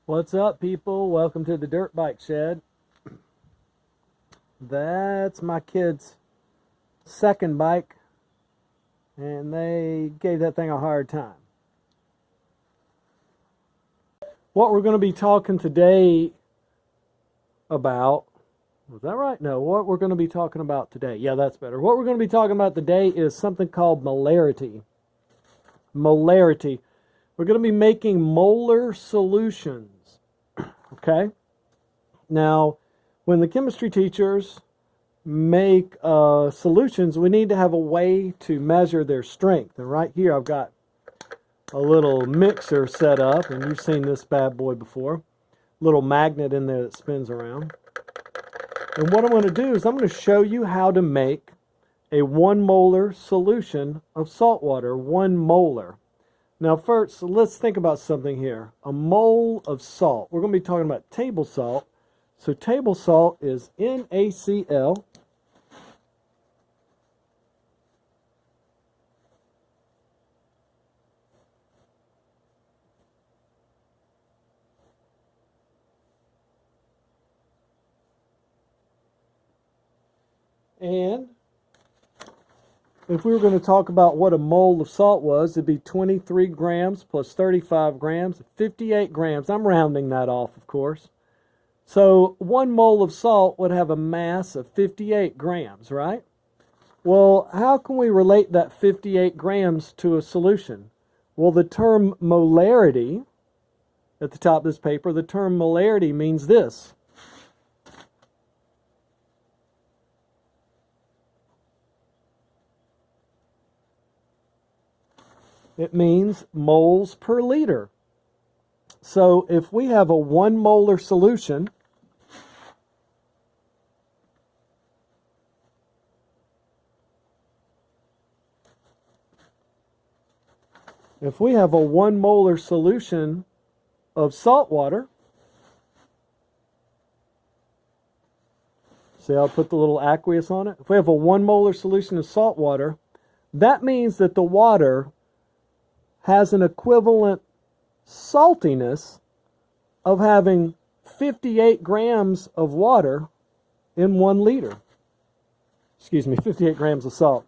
What's up, people? Welcome to the Dirt Bike Shed. That's my kid's second bike, and they gave that thing a hard time. What we're going to be talking today about, was that right? No, what we're going to be talking about today, yeah, that's better. What we're going to be talking about today is something called molarity. Molarity. We're going to be making molar solutions. Okay? Now, when the chemistry teachers make solutions, we need to have a way to measure their strength. And right here, I've got a little mixer set up, and you've seen this bad boy before. Little magnet in there that spins around. And what I'm going to do is I'm going to show you how to make a 1 molar solution of salt water. 1 molar. Now first, let's think about something here. A mole of salt. We're going to be talking about table salt. So table salt is NaCl. And if we were going to talk about what a mole of salt was, it'd be 23 grams plus 35 grams, 58 grams. I'm rounding that off, of course. So 1 mole of salt would have a mass of 58 grams, right? Well, how can we relate that 58 grams to a solution? Well, the term molarity, at the top of this paper, the term molarity means this. It means moles per liter. So if we have a 1 molar solution, of salt water, see how I put the little aqueous on it? If we have a 1 molar solution of salt water, that means that the water has an equivalent saltiness of having 58 grams of water in 1 liter. Excuse me, 58 grams of salt.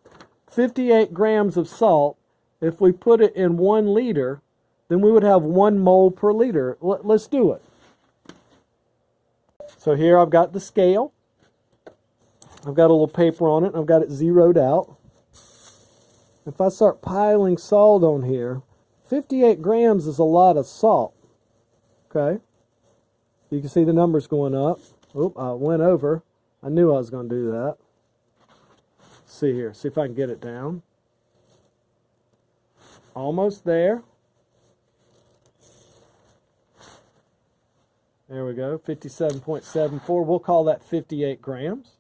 58 grams of salt, if we put it in 1 liter, then we would have 1 mole per liter. Let's do it. So here I've got the scale. I've got a little paper on it. I've got it zeroed out. If I start piling salt on here, 58 grams is a lot of salt. Okay? You can see the numbers going up. Oop, I went over. I knew I was going to do that. Let's see here. See if I can get it down. Almost there. There we go. 57.74. We'll call that 58 grams.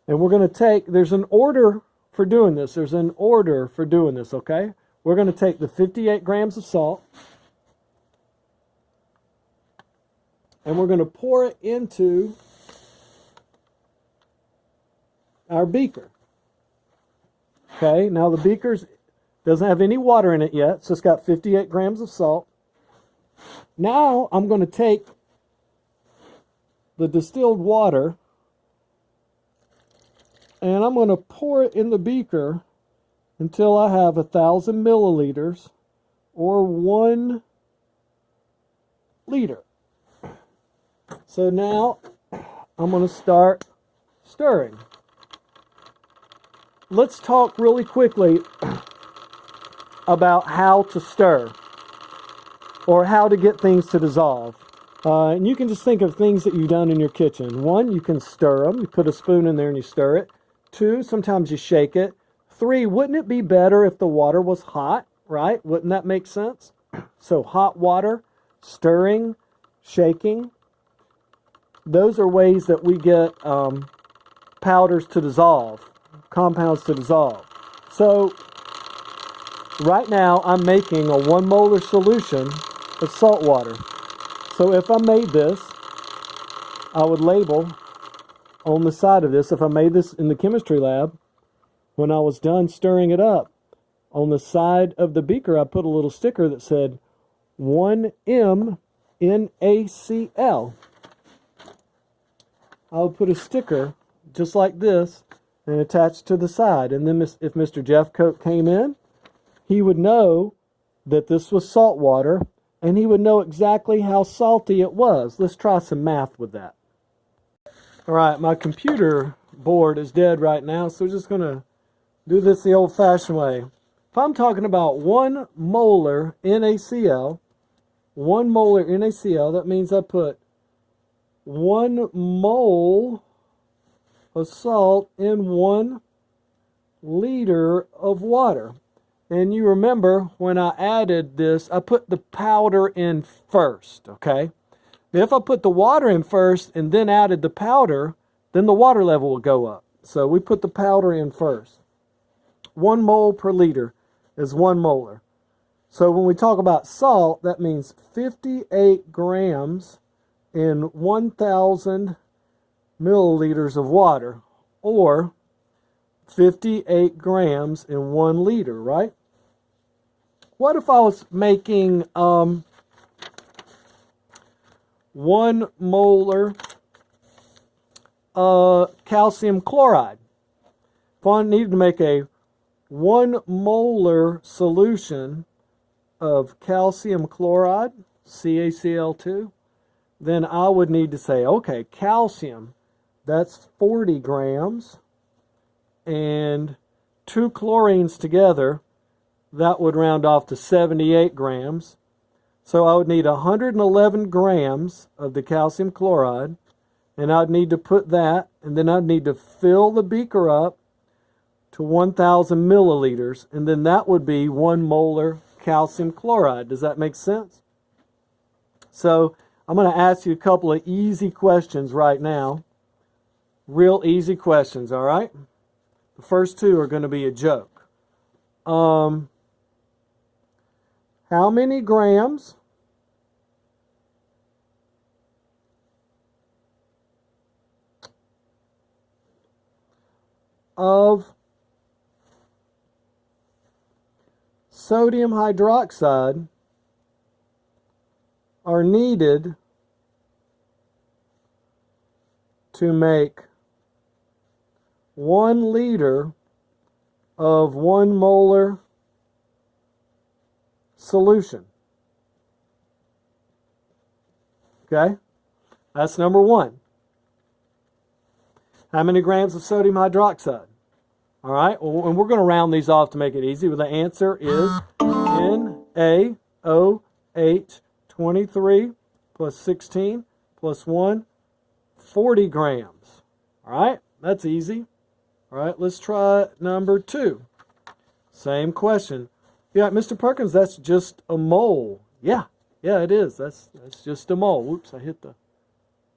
And we're going to take, there's an order for doing this. Okay? We're going to take the 58 grams of salt and we're going to pour it into our beaker. Okay, now the beaker doesn't have any water in it yet, so it's got 58 grams of salt. Now I'm going to take the distilled water and I'm going to pour it in the beaker until I have 1,000 milliliters or 1 liter. So now I'm going to start stirring. Let's talk really quickly about how to stir or how to get things to dissolve. And you can just think of things that you've done in your kitchen. 1, you can stir them. You put a spoon in there and you stir it. 2, sometimes you shake it. 3, wouldn't it be better if the water was hot, right? Wouldn't that make sense? So hot water, stirring, shaking. Those are ways that we get powders to dissolve, compounds to dissolve. So right now I'm making a 1 molar solution of salt water. So if I made this, I would label on the side of this, if I made this in the chemistry lab, when I was done stirring it up, on the side of the beaker I put a little sticker that said 1M NaCl. I would put a sticker just like this and attach to the side. And then if Mr. Jeff Coke came in, he would know that this was salt water, and he would know exactly how salty it was. Let's try some math with that. All right, my computer board is dead right now, so we're just going to do this the old-fashioned way. If I'm talking about 1 molar NaCl, 1 molar NaCl, that means I put 1 mole of salt in 1 liter of water. And you remember when I added this, I put the powder in first, okay? If I put the water in first and then added the powder, then the water level will go up. So we put the powder in first. 1 mole per liter is 1 molar. So when we talk about salt, that means 58 grams in 1,000 milliliters of water, or 58 grams in 1 liter, right? What if I was making 1 molar calcium chloride? If I needed to make a 1 molar solution of calcium chloride, CaCl2, then I would need to say, okay, calcium, that's 40 grams, and 2 chlorines together, that would round off to 78 grams. So I would need 111 grams of the calcium chloride, and I'd need to put that, and then I'd need to fill the beaker up to 1,000 milliliters, and then that would be 1 molar calcium chloride. Does that make sense? So I'm going to ask you a couple of easy questions right now. Real easy questions, all right? The first 2 are going to be a joke. How many grams of sodium hydroxide are needed to make 1 liter of 1 molar solution? Okay, that's number 1. How many grams of sodium hydroxide? All right, well, and we're going to round these off to make it easy. Well, the answer is NaOH23 plus 16 plus 1, 40 grams. All right, that's easy. All right, let's try number 2. Same question. Yeah, Mr. Perkins, that's just a mole. Yeah, it is. That's just a mole. Whoops, I hit the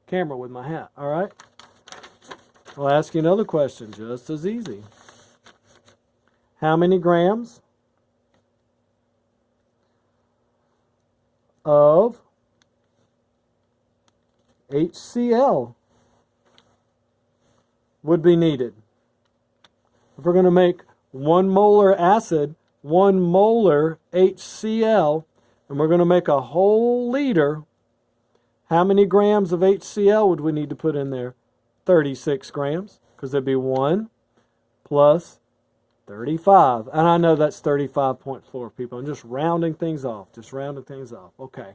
camera with my hat. All right. I'll ask you another question, just as easy. How many grams of HCl would be needed? If we're going to make 1 molar acid, 1 molar HCl, and we're going to make a whole liter, how many grams of HCl would we need to put in there? 36 grams, because there'd be 1 plus 35. And I know that's 35.4, people. I'm just rounding things off. Okay.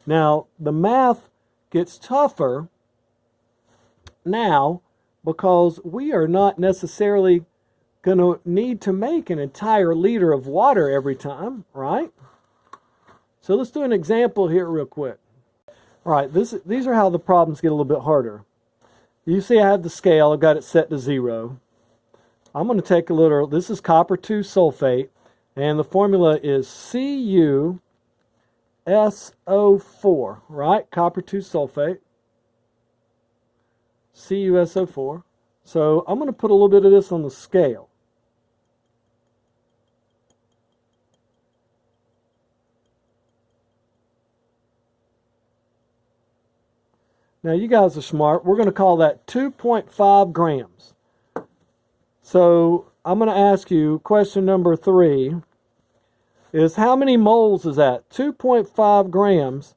Now, the math gets tougher now because we are not necessarily going to need to make an entire liter of water every time, right? So let's do an example here real quick. All right, these are how the problems get a little bit harder. You see I have the scale, I've got it set to 0. I'm going to take a little, this is copper 2 sulfate, and the formula is CuSO4, right? Copper 2 sulfate, CuSO4. So I'm going to put a little bit of this on the scale. Now you guys are smart. We're going to call that 2.5 grams. So I'm going to ask you, question number 3 is how many moles is that? 2.5 grams